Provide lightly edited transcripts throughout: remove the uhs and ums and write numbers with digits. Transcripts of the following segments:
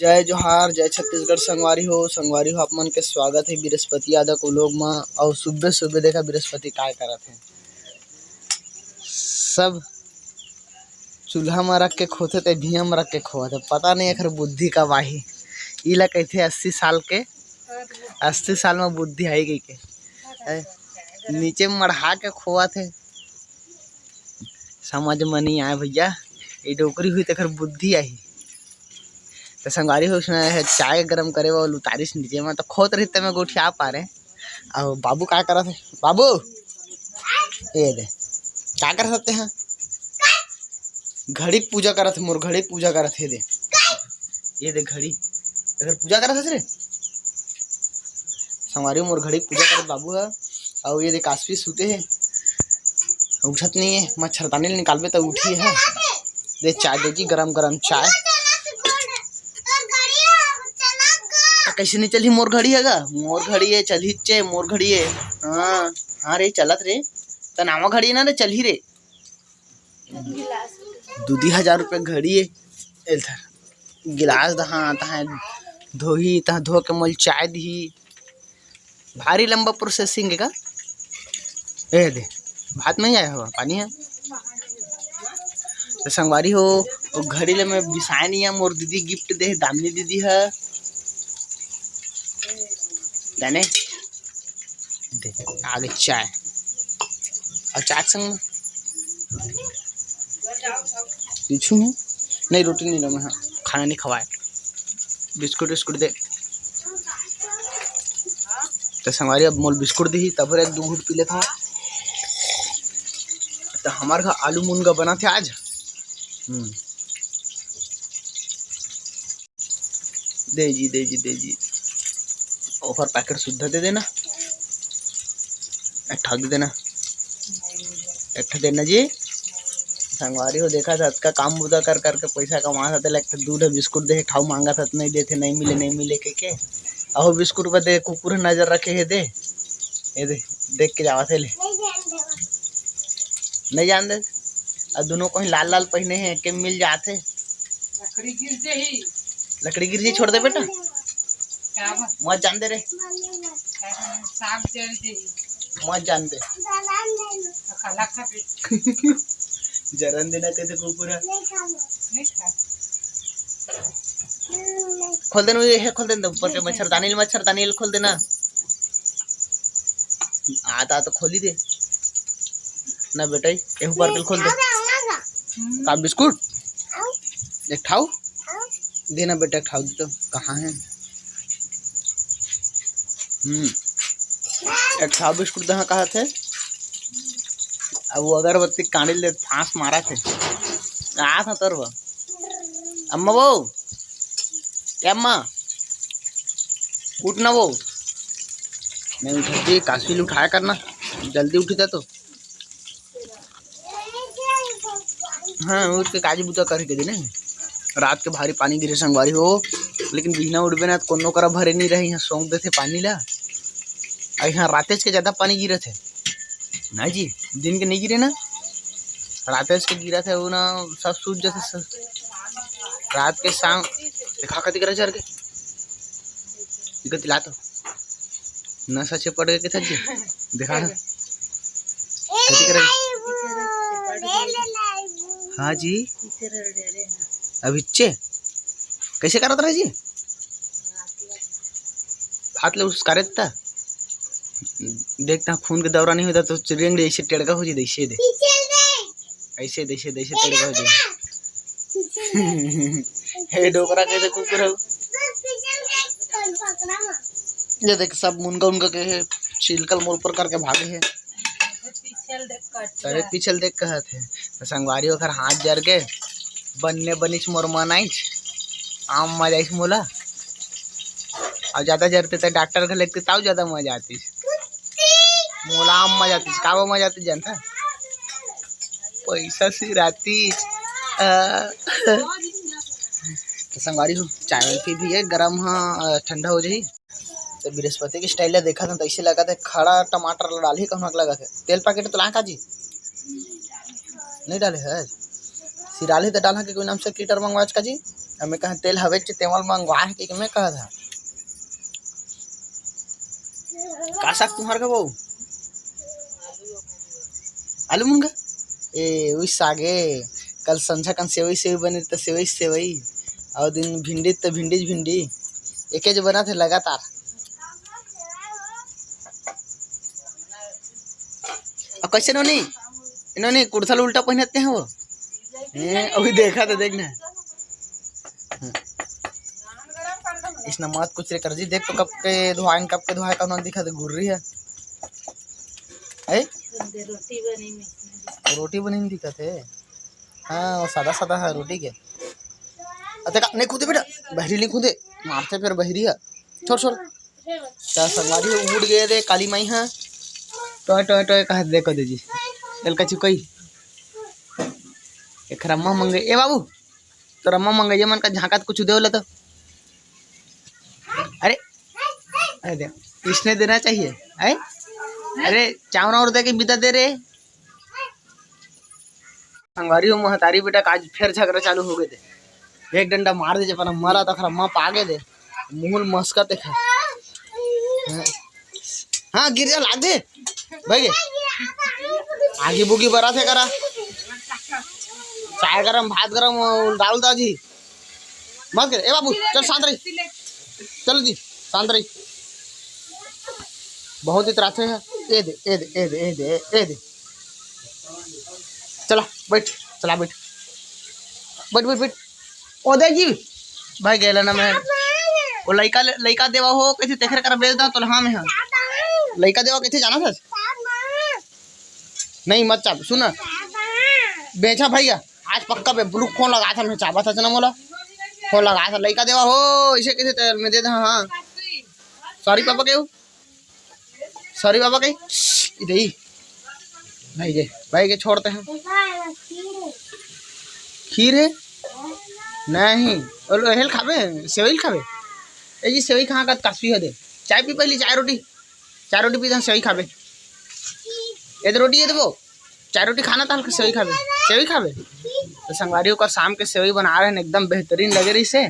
जय जोहार, जय छत्तीसगढ़। संगवारी हो आप मन के स्वागत है बृहस्पति यादव को लोग माँ। और सुबह सुबह देखा बृहस्पति काय करत है, सब चूल्हा में रख के खोते थे, भिया में रख के खोते। पता नहीं अखर बुद्धि का वाही इला कहते 80 साल में बुद्धि आई गई के नीचे मढ़ा के खोआ थे। समझ में नहीं आए भैया, ये डोकरी हुई तो बुद्धि आई। तो संगवारी हो उसने चाय गरम करे वो उतारिश नीचे में तो खोत रही मैं गोठिया पा रहे। और बाबू क्या कर रहे थे? बाबू ये दे क्या कर सकते हैं, घड़ी पूजा करत थे, मोर घड़ी पूजा करत थे। दे ये दे घड़ी अगर पूजा करत थे रे संगवारी, मोर घड़ी पूजा करत बाबू है। और ये दे काशवी सूते है, उठत नहीं है, मच्छरदानी निकालबे तो उठी है। दे चाय दे जी, गरम गरम चाय। कैसे नहीं चली मोर घड़ी है गा? मोर घड़ी है चल चे, मोर घड़ी है। हाँ हाँ रे चलत रे, तो नावा घड़ी है ना रे, चल ही रे। 2000 रुपये घड़ी है। गिलास दहा तहा धोही, तहा धो के मोल चाय दी। भारी लंबा प्रोसेसिंग है का? ए दे भात नहीं आया हुआ, पानी है। तो संगवारी हो वो घड़ी ले मैं बिसाय नहीं है, मोर दीदी गिफ्ट दे, दामिनी दीदी है। जाने दे आगे चाय, और चाय संग पीछू में नहीं, रोटी नहीं रहा, खाना नहीं खवाए, बिस्कुट विस्कुट दे। तो संगवारी अब मोल बिस्कुट दी, तब एक 2 घूट पी लेता। तो हमारे घर आलू मुनगा बना थे आज। दे जी ऑफर पैकेट शुद्ध दे देना, एक दे देना, एक देना जी। संगवारी हो देखा था का काम बुदा कर करके पैसा कमा था, लगता दूध बिस्कुट दे ठाऊ मांगा था, नहीं देते, नहीं मिले के अहो बिस्कुट पर दे कुकुर नजर रखे है। दे ये दे देख के जावा थे ले, नहीं जान दे। और दोनों को ही लाल लाल पहने हैं के मिल जाते। लकड़ी गिर जी, छोड़ दे बेटा, मत जान दे रे, मत जान दे। जरन देना कहते कुकुर खोल देना, ये है खोल देना ऊपर के मच्छरदानी खोल देना। आता तो खोल ही दे ना बेटा, ये ऊपर के खोल दे। का बिस्कुट एक खाओ देना बेटा, खाओ दे। तो कहाँ है? एक खाओ बिस्कुट दहा कहा थे। अब वो अगरबत्ती कांडी ले फांस मारा थे, आ था तर वो अम्मा वो अम्मा उठना, वो नहीं उठती। काशवी उठाया करना, जल्दी उठी था तो। हाँ उठ के काजी बुता करके देने। रात के भारी पानी गिरे संगवारी हो, लेकिन बिना उड़बे ना कोनो करा भरे नहीं रही, यहाँ सौंप देते पानी ला। यहाँ रातेज के ज्यादा पानी गिरे थे ना जी, दिन के नहीं गिरे ना, रातेज के गिरा थे वो ना, सब सूझ जाते सब। रात के शाम देखा कति करे चढ़ के दिला तो न सचे पड़ गए था जी। देखा कति करे। हाँ जी अभी चे कैसे करत रहे जी? हाथ ले उस करे था, देखता खून के दौरा नहीं होता तो चिड़ियंग ऐसे टेढ़का हो जाए, ऐसे दे ऐसे टेढ़का हो जाए। हे डोकरा कैसे कुकुर हो। ये देख सब मुनगा उनका के है, छिलकल मोल पर करके भागे है। अरे पीछल देख कहा थे। तो संगवारी ओखर हाथ जर के बनने बनिस मोर मनाइच आम मजाइस मोला। और ज्यादा जरते तो डॉक्टर घर लगते ताऊ ज्यादा मजा आती मोला, आम मजा आती। का वो मजा आती जानता, पैसा सी राती। तो संगवारी हो चाय पी भी है गरम, हाँ ठंडा हो जाए। तो बृहस्पति की स्टाइल देखा था तो ऐसे लगा था खड़ा टमाटर डाली कहना लगा था। तेल पैकेट तो ला का जी नहीं डाले है, सिराले तो डाला के कोई नाम से लीटर मंगवाच का जी। हमें कहा तेल हवे चे तेमल मंगवा है कि मैं कहा था का साग तुम्हारे का बहू आलू मुनगा ए वही सागे कल संझा कन सेवई सेवई बने तो सेवई सेवई और दिन भिंडी तो भिंडी एक जो बना थे लगातार। और कैसे इन्होंने कुर्ता उल्टा पहनते हैं वो अभी देखा तो देखना इसने मत कुछ रे कर जी देख तो कब के धोआएं का उन्होंने दिखा तो घूर रही है रोटी बनी दिखा थे। हाँ वो सादा सादा है रोटी के अच्छा नहीं कूदे बेटा बहरी नहीं कूदे मारते फिर बहरी है छोड़ क्या संगवारी उड़ गए रे काली माई है टोय टोय टोय कहा देखो दीजिए एलका चुकई एक रम्मा मंगे ए बाबू तो रम्मा मंगे मन का झाँका कुछ दे तो अरे अरे दे इसने देना चाहिए है अरे चावल और दे के बिता दे रे संगवारी हो महतारी बेटा आज फिर झगड़ा चालू हो गए थे एक डंडा मार दीजिए पर मरा तो खरा माँ पागे दे मुँह मस्का देखा हाँ गिर जा ला दे भाई आगी बुगी बरा थे करा चाय गरम भात गरम डाल दो जी मत कर ए बाबू चल शांत रही चलो जी शांत रही बहुत ही त्रास है ए दे चला बैठ ओदे जी भाई गेला ना मैं वो लइका देवा हो कैसे तेखरे कर बेच दा तो हाँ में लइका देवा कैसे जाना था नहीं मत चाप सुन बेचा भैया आज पक्का पे ब्लू फोन लगा था मैं चाबा था ना मोला फोन लगा था लइका देवा हो इसे कैसे तेल में दे दा हाँ सॉरी पापा के सॉरी पापा के इधर भाई के छोड़ते हैं खीर है नहीं और हेल खावे सेवई खावे ए जी सेवई कहाँ का काफी है दे चाय पी पहली चाय रोटी पी सेवई खावे ये रोटी है वो चाय रोटी खाना था हल्का सेवई खावे तो संगवारी का शाम के सेवई बना रहे हैं एकदम बेहतरीन लगे रही से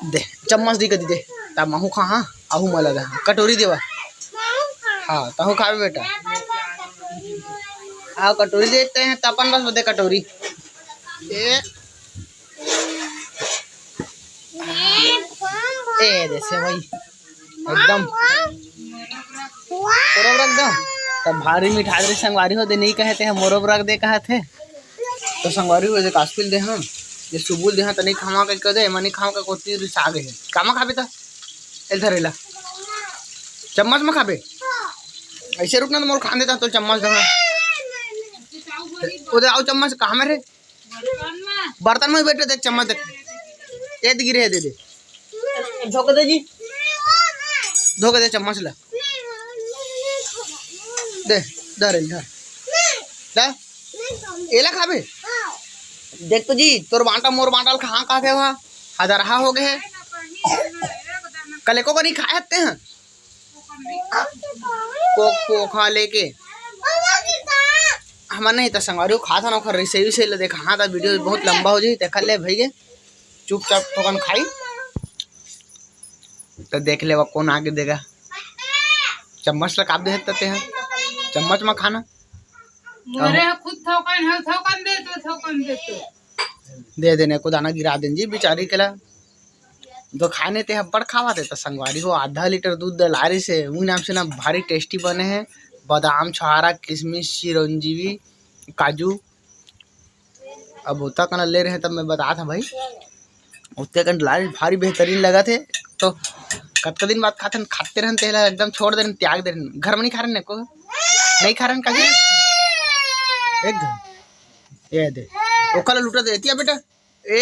दे चम्मच दी कदी दे ता महू खा हाँ आहू में लगा कटोरी देवा हाँ तहु खावे बेटा आओ कटोरी देते हैं तपन बस दे कटोरी ए जैसे भाई एकदम रख दो तब भारी मिठाई दे संगवारी हो दे नहीं कहते हैं मोरब रख दे कहा थे तो संगवारी हो दे कास्पिल दे हाँ ये सुबुल दे हाँ तो नहीं खावा कर दे मनी खाओ का कोती सागे है कामा खाबे था एल धरेला चम्मच में खाबे ऐसे रुकना तो मोर खा देता तो चम्मच दो उधर आओ चम्मच कहाँ में रे बर्तन में बैठे देख चम्मच देख ये गिरे दे धोके दे जी धोके दे चम्मच ला दे धर एला खाबे देख तो जी तोर बांटा मोर बांटा कहाँ कहा थे वहाँ हजार हो गए कल को नहीं खाते हैं को खा लेके हमारे नहीं तो संगवारी खा था ना खर से देखा हाँ था वीडियो बहुत लंबा हो जाए देखा ले भैया चुपचाप थोकन खाई तो देख ले कौन आगे देगा चम्मच लगा देते हैं चम्मच में खाना खुद दे देने को दाना गिरा दें जी बेचारी के ला तो खाने ते बड़ खावा थे तो संगवारी हो आधा लीटर दूध लारी से वो नाम से ना भारी टेस्टी बने हैं बादाम छुहारा किशमिश चिरंजीवी काजू अब होता कना ले रहे तब मैं बता था भाई उतने कन लारी भारी बेहतरीन लगा थे तो कत दिन बाद खाते रहते हैं एकदम छोड़ दे त्याग दे घर में नहीं खा रहे को नहीं खा रहे कभी एक घर ये दे वो कल लुटा दे दिया बेटा ए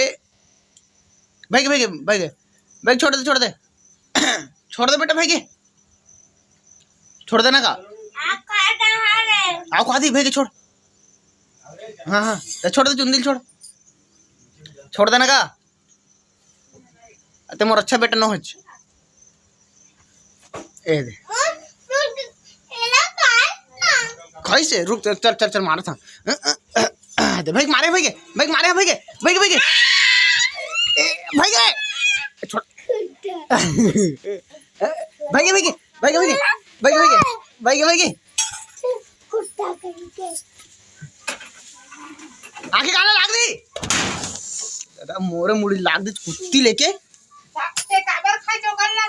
भाई छोड़ दे छोड़ दे बेटा भाई के छोड़ देना का आओ खा दी भाई के छोड़ हाँ तो छोड़ दे चुंदिल छोड़ देना का ते मोर अच्छा बेटा न हो ए दे कैसे रुक चल मारा था कहाँ थे भाई मारे भाई के भाई मारे भाई के भाई के भाई के भाई के छोड़ भाई के भाई के भाई के भाई के भाई के भाई के भाई के कुत्ता करके आंखें काला लाग दी दादा मोरे मुड़ी लाग दी कुत्ती लेके ते काबर खाई जो कर ला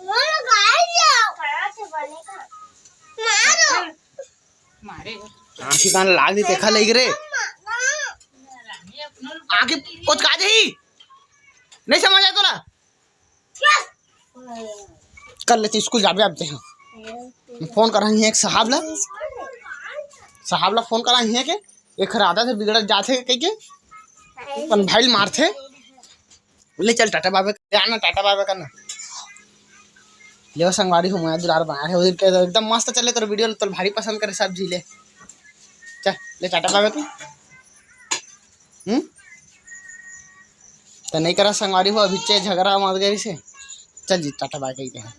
मोर गाय जाओ करा से बनेगा मारो मारे आंखें काला लाग दी देखा लग रे आंखें कुछ काज ही नहीं समझ आया तोला कल लेते स्कूल जाबे आते हैं फोन करा ही एक साहब ला फोन करा ही है के एक राधा से बिगड़ जाते कह के अपन भाई मारथे ले चल टाटा बाबा आना टाटा बाबा करना ले संगवारी हो मैं दुलार बना है उधर के एकदम मस्त चले तेरे वीडियो तो भारी पसंद करे सब जी ले चल ले टाटा बाबा तू तो नहीं करा संगवारी हो अभी चे झगड़ा मत गई से चल जी टाटा बाबा कहते हैं